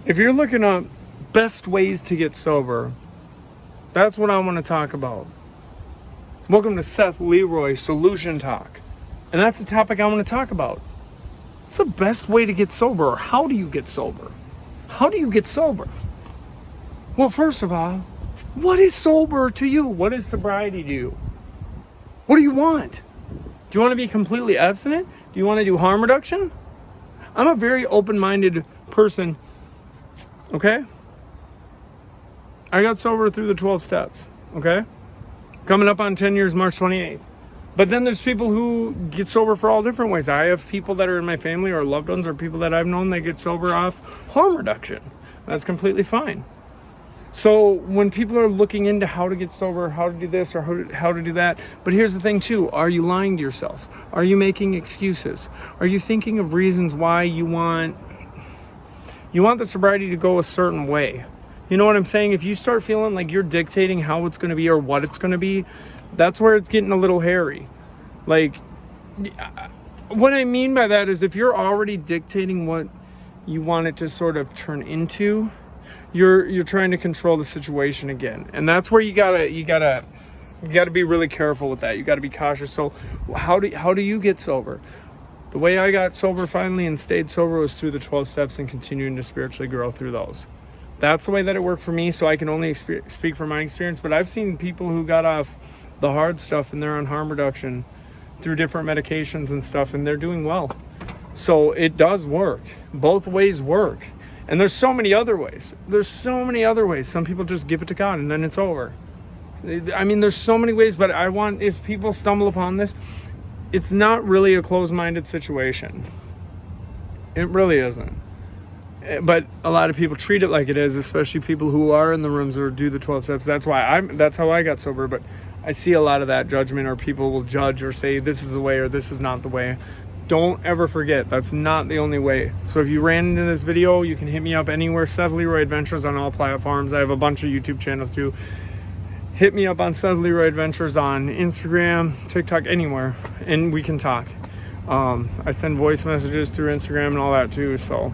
If you're looking up best ways to get sober, that's what I want to talk about. Welcome to Seth LeRoy Solution Talk. And that's the topic I want to talk about. What's the best way to get sober? Or how do you get sober? How do you get sober? Well, first of all, what is sober to you? What is sobriety to you? What do you want? Do you want to be completely abstinent? Do you want to do harm reduction? I'm a very open-minded person, okay? I got sober through the 12 steps, okay? Coming up on 10 years, March 28th. But then there's people who get sober for all different ways. I have people that are in my family or loved ones or people that I've known that get sober off harm reduction. That's completely fine. So when people are looking into how to get sober, how to do this or how to do that, but here's the thing too, are you lying to yourself? Are you making excuses? Are you thinking of reasons why you want the sobriety to go a certain way? You know what I'm saying? If you start feeling like you're dictating how it's going to be or what it's going to be, that's where it's getting a little hairy. Like, what I mean by that is if you're already dictating what you want it to sort of turn into, you're trying to control the situation again. And that's where you gotta be really careful with that. You gotta be cautious. So how do you get sober? The way I got sober finally and stayed sober was through the 12 steps and continuing to spiritually grow through those. That's the way that it worked for me, so I can only speak from my experience. But I've seen people who got off the hard stuff and they're on harm reduction through different medications and stuff, and they're doing well. So it does work. Both ways work. And there's so many other ways. Some people just give it to God and then it's over. I mean, there's so many ways, but if people stumble upon this, it's not really a closed-minded situation. It really isn't. But a lot of people treat it like it is, especially people who are in the rooms or do the 12 steps. That's how I got sober. But I see a lot of that judgment, or people will judge or say this is the way or this is not the way. Don't ever forget, that's not the only way. So if you ran into this video, you can hit me up anywhere. Seth LeRoy Adventures on all platforms. I have a bunch of YouTube channels too. Hit me up on Seth LeRoy Adventures on Instagram, TikTok, anywhere, and we can talk. I send voice messages through Instagram and all that too. So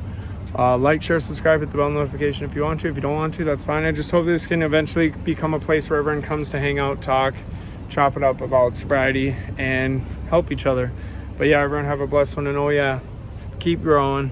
like, share, subscribe, hit the bell notification if you want to. If you don't want to, that's fine. I just hope this can eventually become a place where everyone comes to hang out, talk, chop it up about sobriety, and help each other. But yeah, everyone have a blessed one, and oh yeah, keep growing.